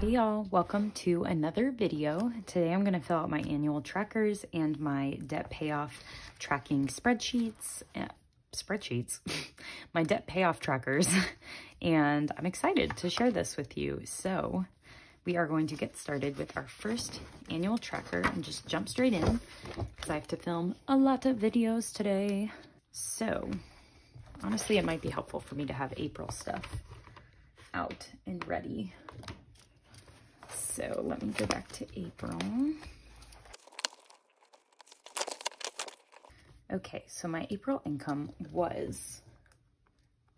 Hey y'all, welcome to another video. Today I'm going to fill out my annual trackers and my debt payoff tracking spreadsheets, my debt payoff trackers, and I'm excited to share this with you. So we are going to get started with our first annual tracker and just jump straight in because I have to film a lot of videos today. So honestly, it might be helpful for me to have April stuff out and ready. So let me go back to April. Okay, so my April income was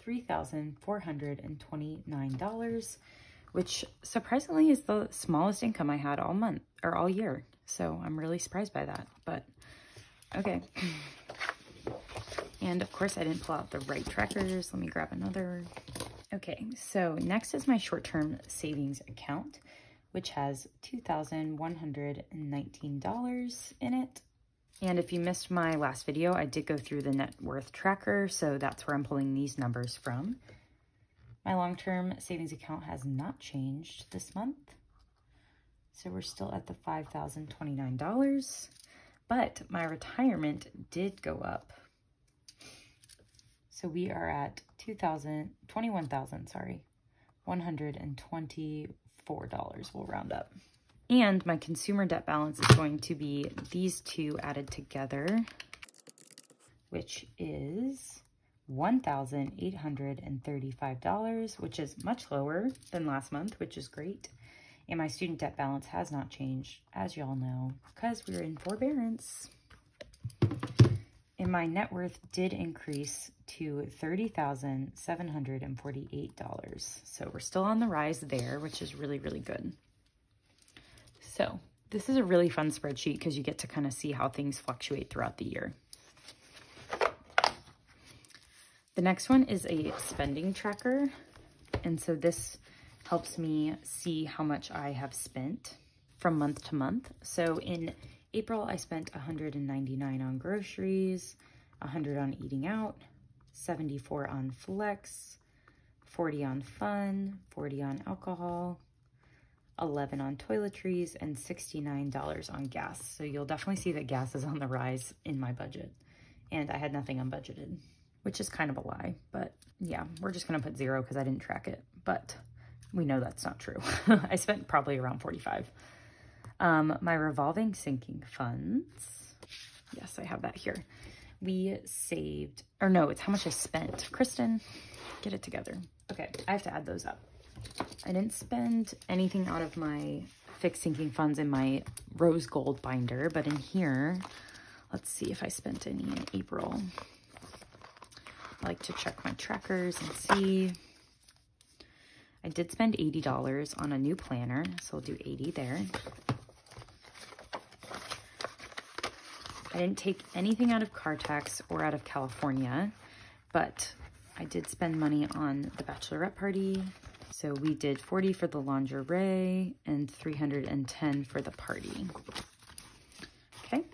$3,429, which surprisingly is the smallest income I had all month or all year. So I'm really surprised by that, but okay. And of course I didn't pull out the right trackers. Let me grab another. Okay, so next is my short-term savings account, which has $2,119 in it. And if you missed my last video, I did go through the net worth tracker, so that's where I'm pulling these numbers from. My long-term savings account has not changed this month, so we're still at the $5,029, but my retirement did go up. So we are at $124, we'll round up. And my consumer debt balance is going to be these two added together, which is $1,835, which is much lower than last month, which is great. And my student debt balance has not changed, as y'all know, because we're in forbearance. And my net worth did increase to $30,748. So we're still on the rise there, which is really, really good. So this is a really fun spreadsheet because you get to kind of see how things fluctuate throughout the year. The next one is a spending tracker. And so this helps me see how much I have spent from month to month. So in April, I spent $199 on groceries, $100 on eating out, $74 on flex, $40 on fun, $40 on alcohol, $11 on toiletries, and $69 on gas. So you'll definitely see that gas is on the rise in my budget. And I had nothing unbudgeted, which is kind of a lie. But yeah, we're just gonna put 0 because I didn't track it. But we know that's not true. I spent probably around $45. My revolving sinking funds, yes, I have that here. We saved, or no, it's how much I spent. Kristen, get it together. Okay, I have to add those up. I didn't spend anything out of my fixed sinking funds in my rose gold binder, but in here, let's see if I spent any in April. I like to check my trackers and see. I did spend $80 on a new planner, so I'll do 80 there. I didn't take anything out of car tax or out of California, but I did spend money on the bachelorette party. So we did $40 for the lingerie and $310 for the party. Okay.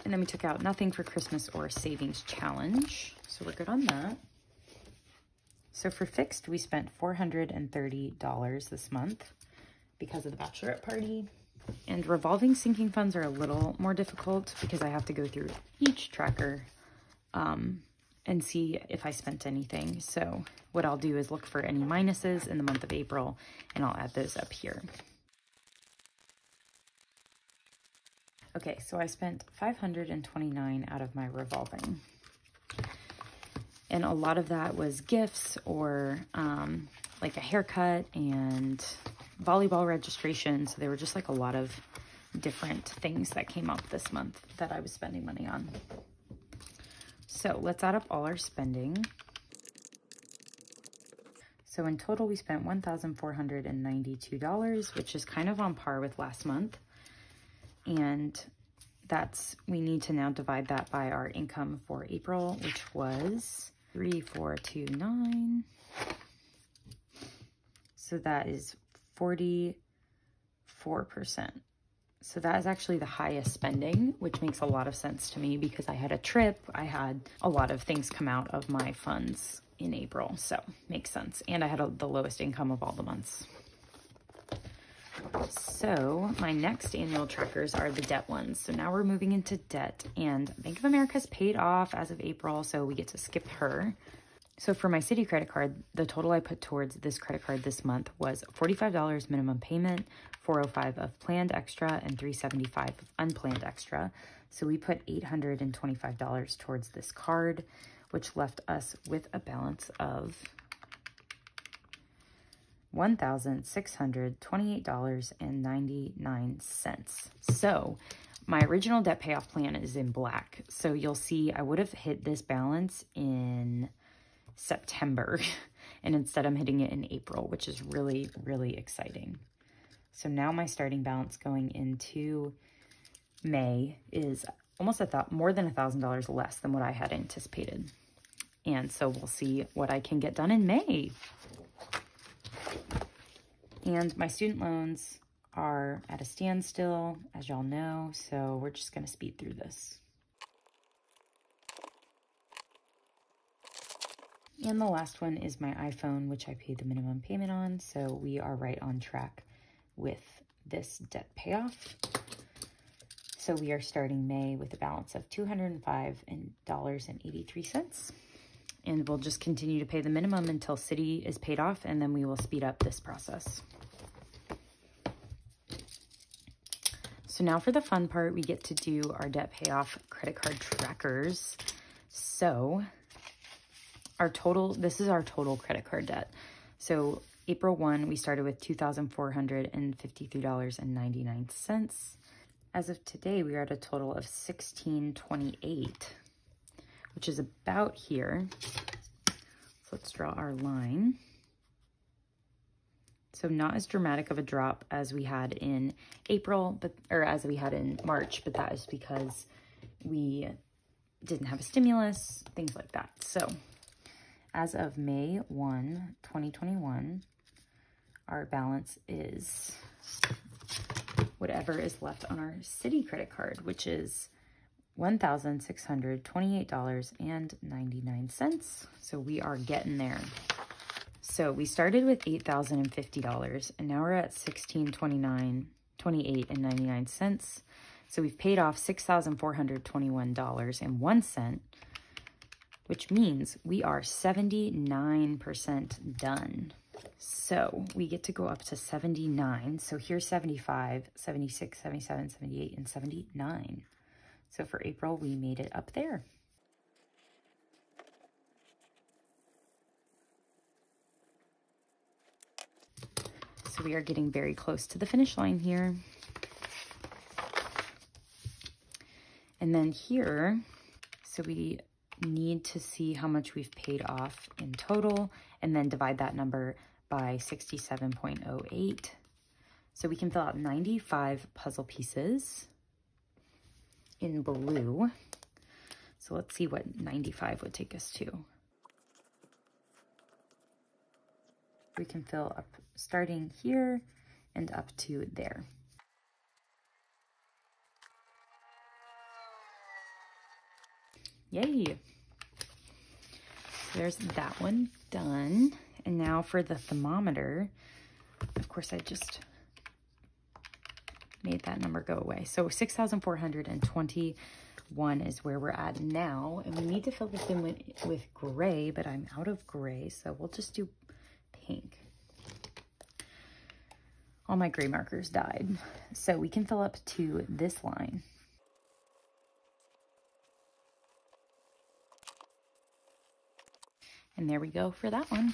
And then we took out nothing for Christmas or savings challenge. So we're good on that. So for fixed, we spent $430 this month because of the bachelorette party. And revolving sinking funds are a little more difficult because I have to go through each tracker and see if I spent anything. So what I'll do is look for any minuses in the month of April, and I'll add those up here. Okay, so I spent $529 out of my revolving. And a lot of that was gifts or like a haircut and volleyball registration. So there were just like a lot of different things that came up this month that I was spending money on. So let's add up all our spending. So in total, we spent $1,492, which is kind of on par with last month. And we need to now divide that by our income for April, which was 3,429. So that is 44%. So that is actually the highest spending, which makes a lot of sense to me because I had a trip. I had a lot of things come out of my funds in April, so makes sense. And I had the lowest income of all the months. So my next annual trackers are the debt ones. So now we're moving into debt, and Bank of America's paid off as of April, so we get to skip her. So for my Citi credit card, the total I put towards this credit card this month was $45 minimum payment, $405 of planned extra, and $375 of unplanned extra. So we put $825 towards this card, which left us with a balance of $1,628.99. So my original debt payoff plan is in black. So you'll see I would have hit this balance in September, and instead I'm hitting it in April, which is really, really exciting. So now my starting balance going into May is almost more than $1,000 less than what I had anticipated. And so we'll see what I can get done in May. And my student loans are at a standstill, as y'all know, so we're just going to speed through this. And the last one is my iPhone, which I paid the minimum payment on, so we are right on track with this debt payoff. So we are starting May with a balance of $205.83. And we'll just continue to pay the minimum until Citi is paid off, and then we will speed up this process. So now for the fun part, we get to do our debt payoff credit card trackers. So this is our total credit card debt. So April 1, we started with $2,453.99. As of today, we are at a total of $1,628, which is about here. So let's draw our line. So not as dramatic of a drop as we had in April, or as we had in March, but that is because we didn't have a stimulus, things like that. So as of May 1, 2021, our balance is whatever is left on our Citi credit card, which is $1,628.99. So we are getting there. So we started with $8,050, and now we're at $1,628.99. So we've paid off $6,421.01, which means we are 79% done. So we get to go up to 79. So here's 75, 76, 77, 78, and 79. So for April, we made it up there. So we are getting very close to the finish line here. And then here, so we need to see how much we've paid off in total and then divide that number by 67.08. So we can fill out 95 puzzle pieces in blue. So let's see what 95 would take us to. We can fill up starting here and up to there. Yay! So there's that one done. And now for the thermometer, of course, I just made that number go away. So 6,421 is where we're at now. And we need to fill this in with gray, but I'm out of gray. So we'll just do pink. All my gray markers died. So we can fill up to this line. And there we go for that one.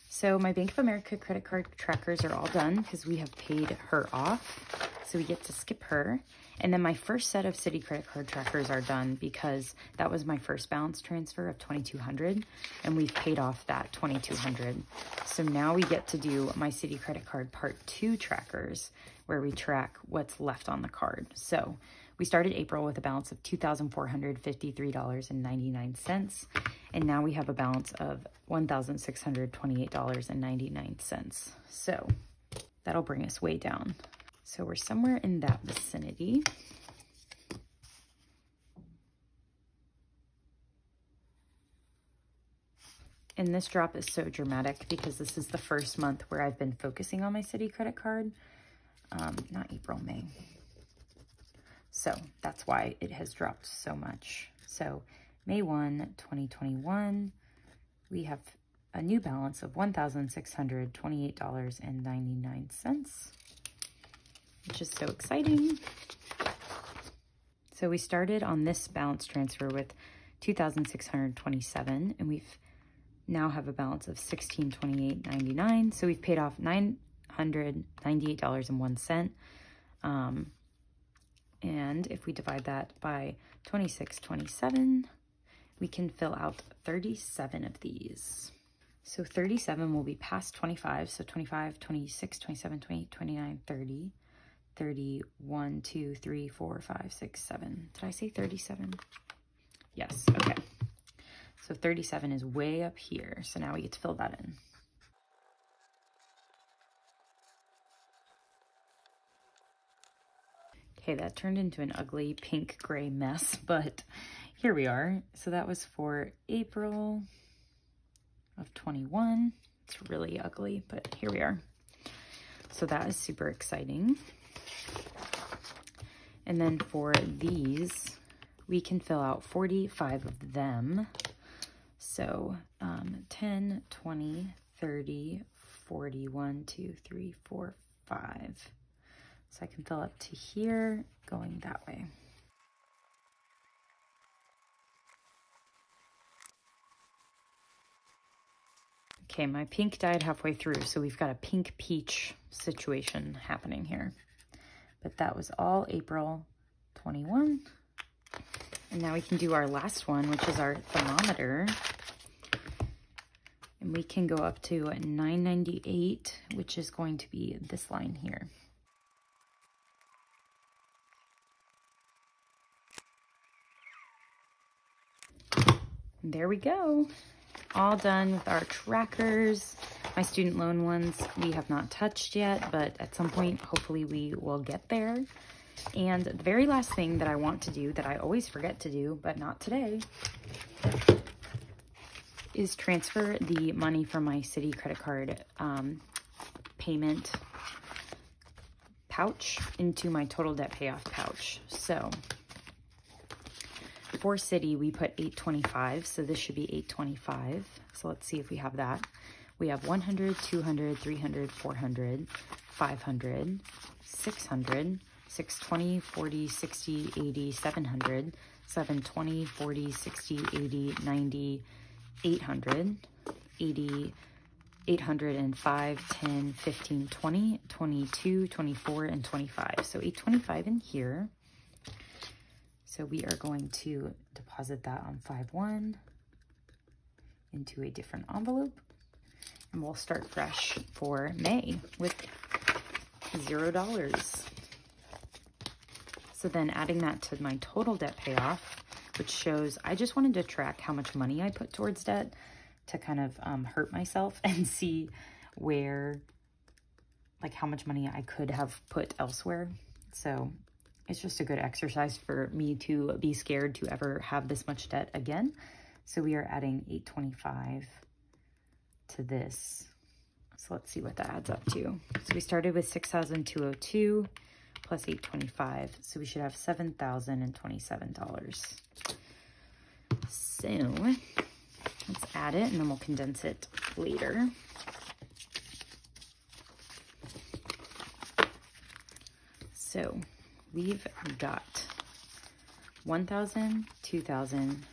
So my Bank of America credit card trackers are all done because we have paid her off. So we get to skip her. And then my first set of Citi credit card trackers are done because that was my first balance transfer of $2,200, and we've paid off that $2,200. So now we get to do my Citi credit card part 2 trackers where we track what's left on the card. So we started April with a balance of $2,453.99, and now we have a balance of $1,628.99. So that'll bring us way down. So we're somewhere in that vicinity. And this drop is so dramatic because this is the first month where I've been focusing on my Citi credit card. Not April, May. So that's why it has dropped so much. So May 1, 2021, we have a new balance of $1,628.99, which is so exciting. So we started on this balance transfer with $2,627, and we've now have a balance of $1,628.99. So we've paid off $998.01. And if we divide that by 26.27, we can fill out 37 of these. So 37 will be past 25. So 25, 26, 27, 28, 29, 30, 31, 2, 3, 4, 5, 6, 7. Did I say 37? Yes, okay. So 37 is way up here. So now we get to fill that in. Okay, that turned into an ugly pink gray mess, but here we are. So that was for April of 21. It's really ugly, but here we are. So that is super exciting. And then for these, we can fill out 45 of them. So 10, 20, 30, 40, 1, 2, 3, 4, 5. So I can fill up to here, going that way. Okay, my pink died halfway through, so we've got a pink peach situation happening here. But that was all April 21. And now we can do our last one, which is our thermometer. And we can go up to 998, which is going to be this line here. And there we go. All done with our trackers. My student loan ones we have not touched yet, but at some point, hopefully we will get there. And the very last thing that I want to do, that I always forget to do, but not today, is transfer the money from my Citi credit card payment pouch into my total debt payoff pouch. So for Citi, we put $825, so this should be $825. So let's see if we have that. We have 100, 200, 300, 400, 500, 600, 620, 40, 60, 80, 700, 720, 40, 60, 80, 90, 800, 80, 805, 10, 15, 20, 22, 24, and 25. So 825 in here. So we are going to deposit that on 5/1 into a different envelope. And we'll start fresh for May with $0. So then adding that to my total debt payoff, which shows, I just wanted to track how much money I put towards debt to kind of hurt myself and see where, like how much money I could have put elsewhere. So it's just a good exercise for me to be scared to ever have this much debt again. So we are adding $825 to this. So let's see what that adds up to. So we started with $6,202 plus $825. So we should have $7,027. So let's add it and then we'll condense it later. So we've got 1,000, 2,000,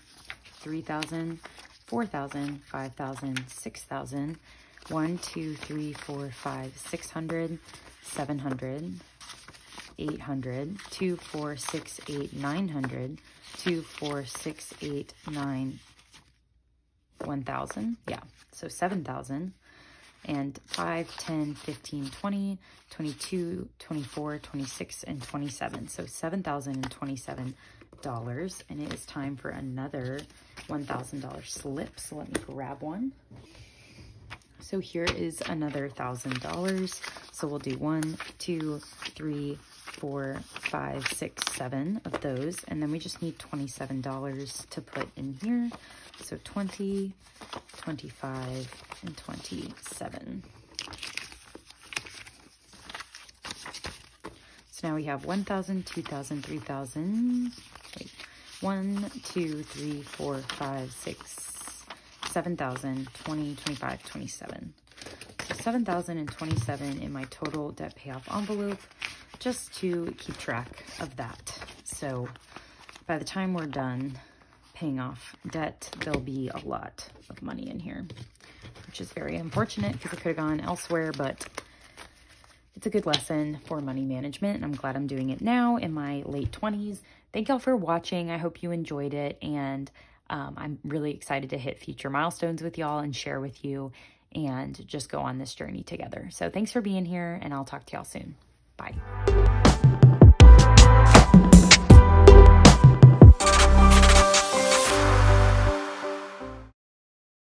3,000, 4,000, 5,000, 6,000, 1, 2, 3, 4, 5, 600, 700, 800, 2, 4, 6, 8, 900, 2, 4, 6, 8, 9, 1,000. Yeah, so 7,000. And 5, 10, 15, 20, 22, 24, 26, and 27. So $7,027. And it is time for another $1,000 slip. So let me grab one. So here is another $1,000. So we'll do 1, 2, 3, 4, 5, 6, 7 of those. And then we just need $27 to put in here. So 20, 25, and 27. So now we have 1,000, 2,000, 3,000. Wait, 1, 2, 3, 4, 5, 6, 7,000, 20, 25, 27. So 7,027 in my total debt payoff envelope, just to keep track of that. So by the time we're done paying off debt, there'll be a lot of money in here, which is very unfortunate because it could have gone elsewhere, but it's a good lesson for money management, and I'm glad I'm doing it now in my late 20s. Thank y'all for watching. I hope you enjoyed it, and I'm really excited to hit future milestones with y'all and share with you and just go on this journey together. So thanks for being here, and I'll talk to y'all soon. Bye.